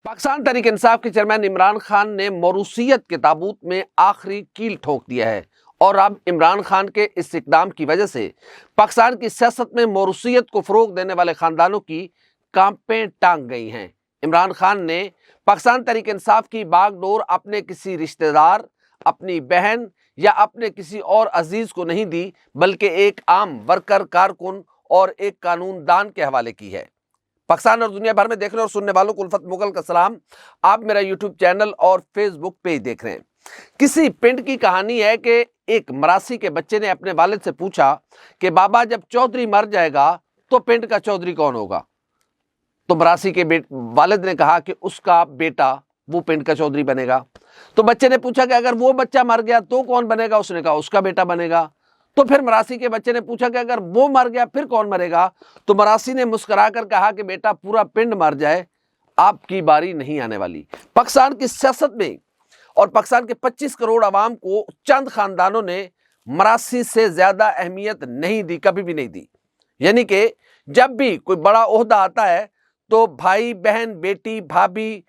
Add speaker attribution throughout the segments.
Speaker 1: پاکستان تحریک انصاف کے چیئرمین عمران خان نے موروثیت کے تابوت میں آخری کیل ٹھونک دیا ہے اور اب عمران خان کے اس اقدام کی وجہ سے پاکستان کی سیاست میں موروثیت کو فروغ دینے والے خاندانوں کی کانپیں ٹانگ گئی ہیں۔ عمران خان نے پاکستان تحریک انصاف کی باغ ڈور اپنے کسی رشتہ دار، اپنی بہن یا اپنے کسی اور عزیز کو نہیں دی، بلکہ ایک عام ورکر، کارکن اور ایک قانون دان کے حوالے کی ہے۔ پاکستان اور دنیا بھر میں دیکھنے اور سننے والوں کو الفت مغل کا سلام۔ آپ میرا یوٹیوب چینل اور فیس بک پیج دیکھ رہے ہیں۔ کسی پنڈ کی کہانی ہے کہ ایک مراسی کے بچے نے اپنے والد سے پوچھا کہ بابا جب چودھری مر جائے گا تو پنڈ کا چودھری کون ہوگا؟ تو مراسی کے والد نے کہا کہ اس کا بیٹا وہ پنڈ کا چودھری بنے گا۔ تو بچے نے پوچھا کہ اگر وہ بچہ مر گیا تو کون بنے گا؟ اس نے کہا اس کا بیٹا بنے گا۔ تو پھر مراسی کے بچے نے پوچھا کہ اگر وہ مر گیا پھر کون مرے گا؟ تو مراسی نے مسکرا کر کہا کہ بیٹا پورا پنڈ مر جائے آپ کی باری نہیں آنے والی۔ پاکستان کی سیاست میں اور پاکستان کے 25 کروڑ عوام کو چند خاندانوں نے مراسی سے زیادہ اہمیت نہیں دی، کبھی بھی نہیں دی۔ یعنی کہ جب بھی کوئی بڑا عہدہ آتا ہے تو بھائی، بہن، بیٹی، بھابھی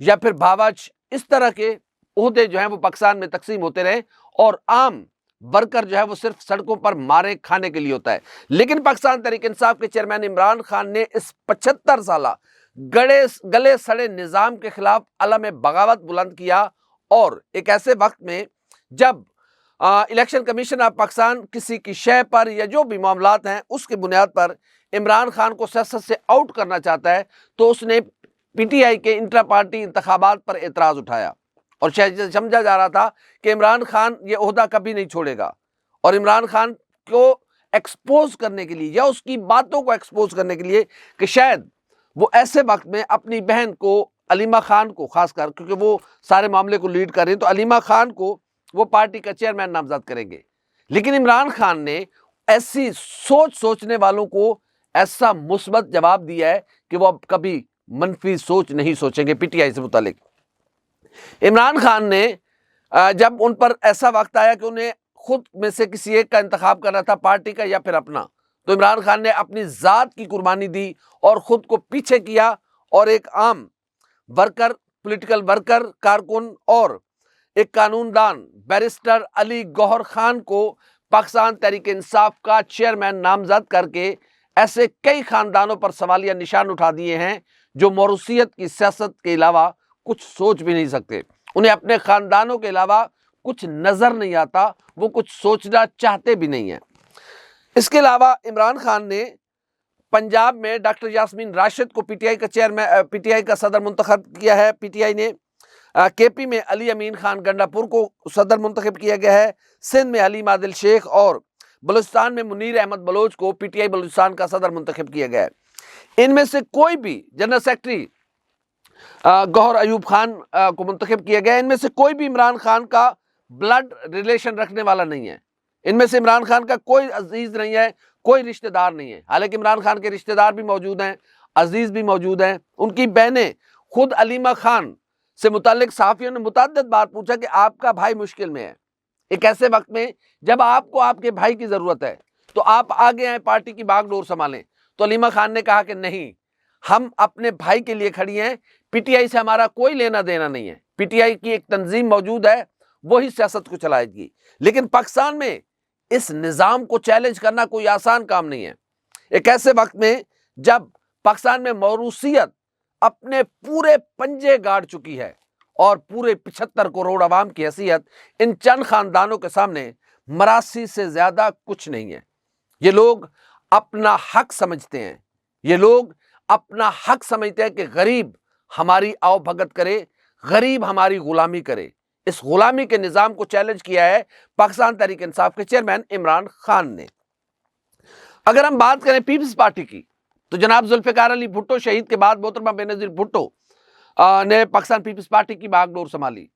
Speaker 1: یا پھر بھاوچ، اس طرح کے عہدے جو ہیں وہ پاکستان میں تقسیم ہوتے رہے اور عام ورکر جو ہے وہ صرف سڑکوں پر مارے کھانے کے لیے ہوتا ہے۔ لیکن پاکستان تحریک انصاف کے چیئرمین عمران خان نے اس 75 سالہ گلے سڑے نظام کے خلاف علم بغاوت بلند کیا، اور ایک ایسے وقت میں جب الیکشن کمیشن آف پاکستان کسی کی شے پر یا جو بھی معاملات ہیں اس کی بنیاد پر عمران خان کو سیاست سے آؤٹ کرنا چاہتا ہے، تو اس نے پی ٹی آئی کے انٹرا پارٹی انتخابات پر اعتراض اٹھایا اور سمجھا جا رہا تھا کہ عمران خان یہ عہدہ کبھی نہیں چھوڑے گا، اور عمران خان کو ایکسپوز کرنے کے لیے یا اس کی باتوں کو ایکسپوز کرنے کے لیے کہ شاید وہ ایسے وقت میں اپنی بہن کو، علیمہ خان کو، خاص کر کیونکہ وہ سارے معاملے کو لیڈ کر رہی ہیں، تو علیمہ خان کو وہ پارٹی کا چیئرمین نامزد کریں گے۔ لیکن عمران خان نے ایسی سوچنے والوں کو ایسا مثبت جواب دیا ہے کہ وہ اب کبھی منفی سوچ نہیں سوچیں گے پی ٹی آئی سے متعلق۔ عمران خان نے جب ان پر ایسا وقت آیا کہ انہیں خود میں سے کسی ایک کا انتخاب کرنا تھا، پارٹی کا یا پھر اپنا، تو عمران خان نے اپنی ذات کی قربانی دی اور خود کو پیچھے کیا اور ایک عام ورکر، پولیٹیکل ورکر، کارکن اور ایک قانون دان بیرسٹر علی گوہر خان کو پاکستان تحریک انصاف کا چیئرمین نامزد کر کے ایسے کئی خاندانوں پر سوالیہ نشان اٹھا دیے ہیں جو موروثیت کی سیاست کے علاوہ کچھ سوچ بھی نہیں سکتے۔ انہیں اپنے خاندانوں کے علاوہ کچھ نظر نہیں آتا، وہ کچھ سوچنا چاہتے بھی نہیں ہیں۔ اس کے علاوہ عمران خان نے پنجاب میں ڈاکٹر یاسمین راشد کو پی ٹی آئی کا صدر منتخب کیا ہے۔ پی ٹی آئی نے کے پی میں علی امین خان گنڈا پور کو صدر منتخب کیا گیا ہے۔ سندھ میں حلیم عادل شیخ اور بلوچستان میں منیر احمد بلوچ کو پی ٹی آئی بلوچستان کا صدر منتخب کیا گیا ہے۔ ان میں سے کوئی بھی جنرل سیکرٹری گوہر ایوب خان کو منتخب کیا گیا ہے۔ ان میں سے کوئی بھی عمران خان کا بلڈ ریلیشن رکھنے والا نہیں ہے۔ ان میں سے عمران خان کا کوئی عزیز نہیں ہے، کوئی رشتہ دار نہیں ہے۔ حالانکہ عمران خان کے رشتہ دار بھی موجود ہیں، عزیز بھی موجود ہیں۔ ان کی بہنیں خود علیمہ خان سے متعلق صحافیوں نے متعدد بار پوچھا کہ آپ کا بھائی مشکل میں ہے، ایک ایسے وقت میں جب آپ کو آپ کے بھائی کی ضرورت ہے تو آپ آگے آئیں، پارٹی کی باغ ڈور سنبھالیں۔ تو علیمہ خان نے کہا کہ نہیں، ہم اپنے بھائی کے لیے کھڑی ہیں، پی ٹی آئی سے ہمارا کوئی لینا دینا نہیں ہے۔ پی ٹی آئی کی ایک تنظیم موجود ہے، وہی سیاست کو چلائے گی۔ لیکن پاکستان میں اس نظام کو چیلنج کرنا کوئی آسان کام نہیں ہے۔ ایک ایسے وقت میں جب پاکستان میں موروثیت اپنے پورے پنجے گاڑ چکی ہے اور پورے 75 کروڑ عوام کی حیثیت ان چند خاندانوں کے سامنے مراسی سے زیادہ کچھ نہیں ہے۔ یہ لوگ اپنا حق سمجھتے ہیں، یہ لوگ اپنا حق سمجھتے ہیں کہ غریب ہماری آؤ بھگت کرے، غریب ہماری غلامی کرے۔ اس غلامی کے نظام کو چیلنج کیا ہے پاکستان تحریک انصاف کے چیئرمین عمران خان نے۔ اگر ہم بات کریں پیپلز پارٹی کی تو جناب ذوالفقار علی بھٹو شہید کے بعد محترمہ بینظیر بھٹو نے پاکستان پیپلز پارٹی کی باغ ڈور سنبھالی۔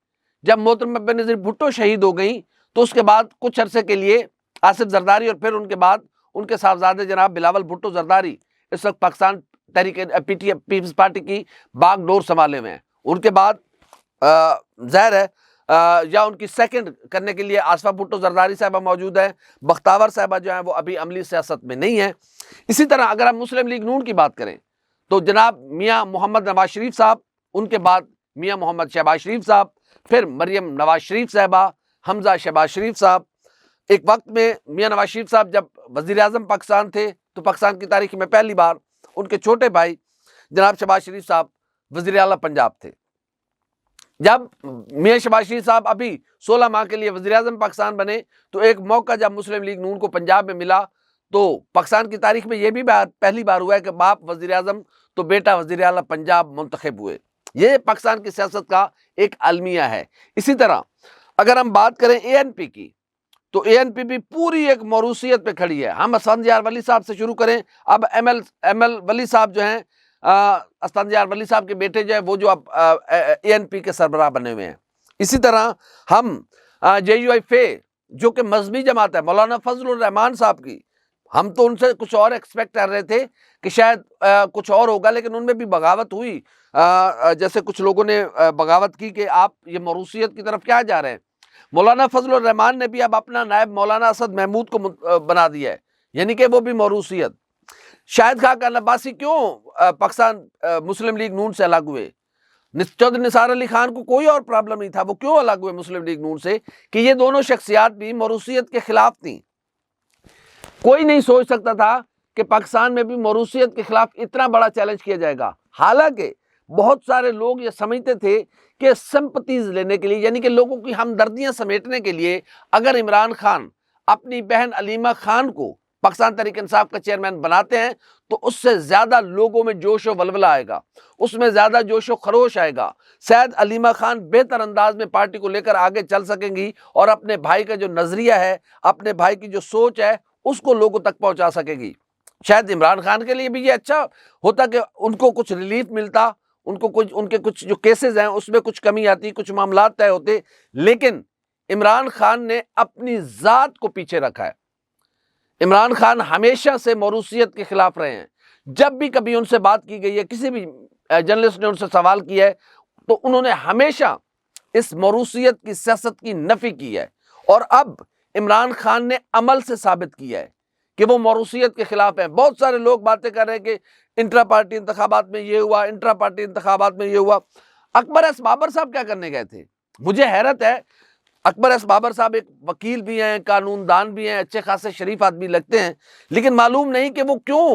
Speaker 1: جب محترمہ بینظیر بھٹو شہید ہو گئیں تو اس کے بعد کچھ عرصے کے لیے آصف زرداری اور پھر ان کے بعد ان کے صاحبزادے جناب بلاول بھٹو زرداری اس وقت پاکستان تحریک پیپلز پارٹی کی باغ ڈور سنبھالے ہوئے ہیں۔ ان کے بعد ظاہر ہے یا ان کی سیکنڈ کرنے کے لیے آصفہ بھٹو زرداری صاحبہ موجود ہیں، بختاور صاحبہ جو ہیں وہ ابھی عملی سیاست میں نہیں ہیں۔ اسی طرح اگر ہم مسلم لیگ نون کی بات کریں تو جناب میاں محمد نواز شریف صاحب ان کے بعد میاں محمد شہباز شریف صاحب، پھر مریم نواز شریف صاحبہ، حمزہ شہباز شریف صاحب۔ ایک وقت میں میاں نواز شریف صاحب جب وزیر اعظم پاکستان تھے تو پاکستان کی تاریخ میں پہلی بار ان کے چھوٹے بھائی جناب شہباز شریف صاحب وزیر اعلیٰ پنجاب تھے۔ جب میاں شہباز شریف صاحب ابھی 16 ماہ کے لیے وزیر اعظم پاکستان بنے تو ایک موقع جب مسلم لیگ نون کو پنجاب میں ملا تو پاکستان کی تاریخ میں یہ بھی بات پہلی بار ہوا ہے کہ باپ وزیر اعظم تو بیٹا وزیر اعلیٰ پنجاب منتخب ہوئے۔ یہ پاکستان کی سیاست کا ایک المیہ ہے۔ اسی طرح اگر ہم بات کریں اے این پی کی تو اے این پی بھی پوری ایک موروثیت پہ کھڑی ہے۔ ہم اسفندیار ولی صاحب سے شروع کریں، اب ایم ایل ولی صاحب جو ہیں اسفندیار ولی صاحب کے بیٹے جو ہیں وہ جو اب اے این پی کے سربراہ بنے ہوئے ہیں۔ اسی طرح ہم جے یو آئی فے جو کہ مذہبی جماعت ہے مولانا فضل الرحمان صاحب کی، ہم تو ان سے کچھ اور ایکسپیکٹ کر رہے تھے کہ شاید کچھ اور ہوگا، لیکن ان میں بھی بغاوت ہوئی، جیسے کچھ لوگوں نے بغاوت کی کہ آپ یہ موروثیت کی طرف کیا جا رہے ہیں۔ مولانا فضل الرحمان نے بھی اب اپنا نائب مولانا اسد محمود کو بنا دیا ہے، یعنی کہ وہ بھی موروثیت۔ شاہد خاقان عباسی کیوں پاکستان مسلم لیگ نون سے الگ ہوئے؟ چودھری نثار علی خان کو کوئی اور پرابلم نہیں تھا، وہ کیوں الگ ہوئے مسلم لیگ نون سے؟ کہ یہ دونوں شخصیات بھی موروثیت کے خلاف تھیں۔ کوئی نہیں سوچ سکتا تھا کہ پاکستان میں بھی موروثیت کے خلاف اتنا بڑا چیلنج کیا جائے گا، حالانکہ بہت سارے لوگ یہ سمجھتے تھے کہ سمپتیز لینے کے لیے، یعنی کہ لوگوں کی ہمدردیاں سمیٹنے کے لیے اگر عمران خان اپنی بہن علیمہ خان کو پاکستان تحریک انصاف کا چیئرمین بناتے ہیں تو اس سے زیادہ لوگوں میں جوش و ولولہ آئے گا، اس میں زیادہ جوش و خروش آئے گا، شاید علیمہ خان بہتر انداز میں پارٹی کو لے کر آگے چل سکیں گی اور اپنے بھائی کا جو نظریہ ہے، اپنے بھائی کی جو سوچ ہے اس کو لوگوں تک پہنچا سکے گی۔ شاید عمران خان کے لیے بھی یہ اچھا ہوتا کہ ان کو کچھ ریلیف ملتا، ان کو کچھ ان کے کچھ جو کیسز ہیں اس میں کچھ کمی آتی، کچھ معاملات طے ہوتے، لیکن عمران خان نے اپنی ذات کو پیچھے رکھا ہے۔ عمران خان ہمیشہ سے موروثیت کے خلاف رہے ہیں۔ جب بھی کبھی ان سے بات کی گئی ہے، کسی بھی جرنلسٹ نے ان سے سوال کیا ہے تو انہوں نے ہمیشہ اس موروثیت کی سیاست کی نفی کی ہے، اور اب عمران خان نے عمل سے ثابت کیا ہے کہ وہ موروثیت کے خلاف ہیں۔ بہت سارے لوگ باتیں کر رہے ہیں کہ انٹرا پارٹی انتخابات میں یہ ہوا، انٹرا پارٹی انتخابات میں یہ ہوا۔ اکبر ایس بابر صاحب کیا کرنے گئے تھے؟ مجھے حیرت ہے، اکبر ایس بابر صاحب ایک وکیل بھی ہیں، قانون دان بھی ہیں، اچھے خاصے شریف آدمی لگتے ہیں، لیکن معلوم نہیں کہ وہ کیوں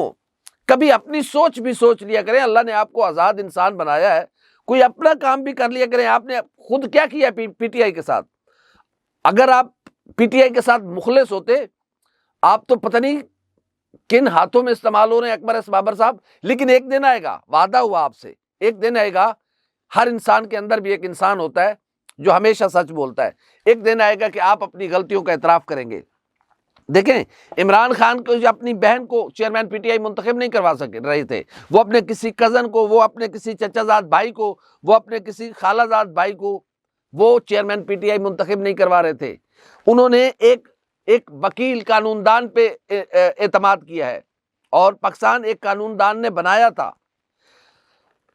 Speaker 1: کبھی اپنی سوچ بھی سوچ لیا کریں۔ اللہ نے آپ کو آزاد انسان بنایا ہے، کوئی اپنا کام بھی کر لیا کریں۔ آپ نے خود کیا کیا پی ٹی آئی کے ساتھ؟ اگر آپ پی ٹی آئی کے ساتھ مخلص ہوتے، آپ تو پتہ نہیں کن ہاتھوں میں استعمال ہو رہے ہیں اکبر ایس بابر صاحب، لیکن ایک دن آئے گا، وعدہ ہوا آپ سے، ایک دن آئے گا، ہر انسان کے اندر بھی ایک انسان ہوتا ہے جو ہمیشہ سچ بولتا ہے، ایک دن آئے گا کہ آپ اپنی غلطیوں کا اعتراف کریں گے۔ دیکھیں، عمران خان کو جو اپنی بہن کو چیئرمین پی ٹی آئی منتخب نہیں کروا رہے تھے، وہ اپنے کسی کزن کو، وہ اپنے کسی چچا زاد بھائی کو، وہ اپنے کسی خالہ زاد بھائی کو وہ چیئرمین پی ٹی آئی منتخب نہیں کروا رہے تھے۔ انہوں نے ایک وکیل قانون دان پہ اعتماد کیا ہے، اور پاکستان ایک قانون دان نے بنایا تھا۔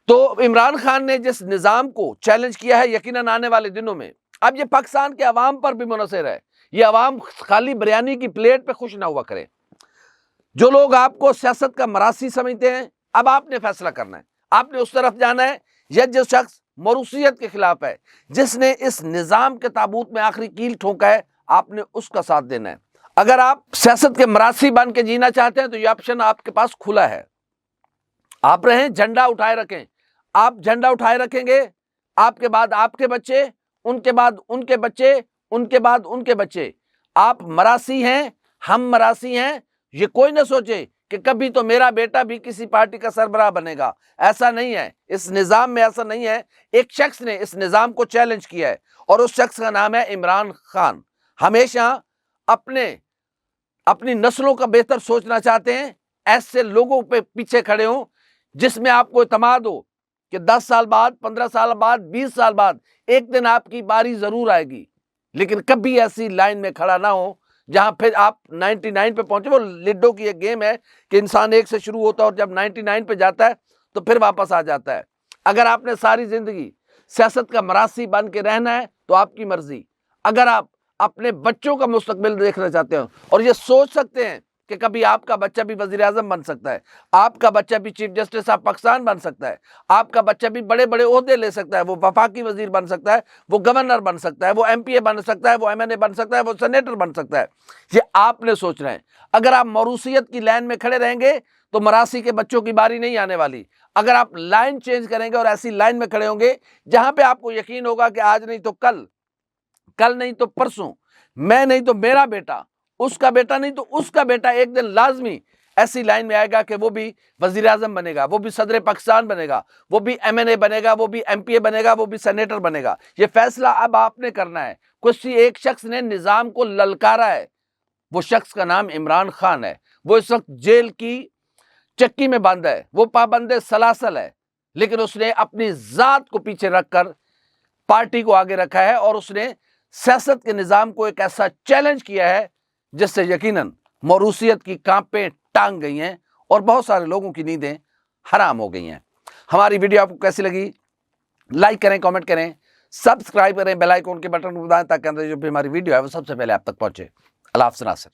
Speaker 1: تو عمران خان نے جس نظام کو چیلنج کیا ہے، یقیناً آنے والے دنوں میں اب یہ پاکستان کے عوام پر بھی منحصر ہے۔ یہ عوام خالی بریانی کی پلیٹ پہ خوش نہ ہوا کرے۔ جو لوگ آپ کو سیاست کا مراثی سمجھتے ہیں، اب آپ نے فیصلہ کرنا ہے، آپ نے اس طرف جانا ہے، یا جو شخص موروثیت کے خلاف ہے، جس نے اس نظام کے تابوت میں آخری کیل ٹھونکا ہے، آپ نے اس کا ساتھ دینا ہے۔ اگر آپ سیاست کے مراثی بن کے جینا چاہتے ہیں تو یہ آپشن آپ کے پاس کھلا ہے۔ آپ رہیں، جھنڈا اٹھائے رکھیں۔ آپ جھنڈا اٹھائے رکھیں گے، آپ کے بعد آپ کے بچے، ان کے بعد ان کے بچے، ان کے بعد ان کے بچے۔ آپ مراثی ہیں، ہم مراثی ہیں، یہ کوئی نہ سوچے کہ کبھی تو میرا بیٹا بھی کسی پارٹی کا سربراہ بنے گا۔ ایسا نہیں ہے، اس نظام میں ایسا نہیں ہے۔ ایک شخص نے اس نظام کو چیلنج کیا ہے، اور اس شخص کا نام ہے عمران خان۔ ہمیشہ اپنی نسلوں کا بہتر سوچنا چاہتے ہیں، ایسے لوگوں پہ پیچھے کھڑے ہوں جس میں آپ کو اعتماد ہو کہ 10 سال بعد، 15 سال بعد، 20 سال بعد ایک دن آپ کی باری ضرور آئے گی، لیکن کبھی ایسی لائن میں کھڑا نہ ہو جہاں پھر آپ 99 پہ پہنچے۔ وہ لڈو کی ایک گیم ہے کہ انسان ایک سے شروع ہوتا ہے، اور جب 99 پہ جاتا ہے تو پھر واپس آ جاتا ہے۔ اگر آپ نے ساری زندگی سیاست کا مراثی بن کے رہنا ہے تو آپ کی مرضی۔ اگر آپ اپنے بچوں کا مستقبل دیکھنا چاہتے ہیں اور یہ سوچ سکتے ہیں کہ کبھی آپ کا بچہ بھی وزیر اعظم بن سکتا ہے، آپ کا بچہ بھی چیف جسٹس آف پاکستان بن سکتا ہے، آپ کا بچہ بھی بڑے بڑے عہدے لے سکتا ہے، وہ وفاقی وزیر بن سکتا ہے، وہ گورنر بن سکتا ہے، وہ ایم پی اے بن سکتا ہے، وہ ایم این اے بن سکتا ہے، وہ سینیٹر بن سکتا ہے۔ یہ آپ نے سوچنا ہے۔ اگر آپ موروثیت کی لائن میں کھڑے رہیں گے تو مراسی کے بچوں کی باری نہیں آنے والی۔ اگر آپ لائن چینج کریں گے اور ایسی لائن میں کھڑے ہوں گے جہاں پہ آپ کو یقین ہوگا کہ آج نہیں تو کل، کل نہیں تو پرسوں، میں نہیں تو میرا بیٹا، اس کا بیٹا نہیں تو اس کا بیٹا ایک دن لازمی ایسی لائن میں آئے گا کہ وہ بھی وزیر اعظم بنے گا، وہ بھی صدر پاکستان بنے گا، وہ بھی ایم این اے بنے گا، وہ بھی ایم پی اے بنے گا، وہ بھی سینیٹر بنے گا۔ یہ فیصلہ اب آپ نے کرنا ہے۔ کسی ایک شخص نے نظام کو للکارا ہے، وہ شخص کا نام عمران خان ہے۔ وہ اس وقت جیل کی چکی میں بند ہے، وہ پابند سلاسل ہے، لیکن اس نے اپنی ذات کو پیچھے رکھ کر پارٹی کو آگے رکھا ہے، اور اس نے سیاست کے نظام کو ایک ایسا چیلنج کیا ہے جس سے یقیناً موروثیت کی کانپیں ٹانگ گئی ہیں اور بہت سارے لوگوں کی نیندیں حرام ہو گئی ہیں۔ ہماری ویڈیو آپ کو کیسی لگی؟ لائک کریں، کامنٹ کریں، سبسکرائب کریں، بیل آئیکن کے بٹن کو دبائیں تاکہ جو بھی ہماری ویڈیو ہے وہ سب سے پہلے آپ تک پہنچے۔ اللہ حافظ ناصر۔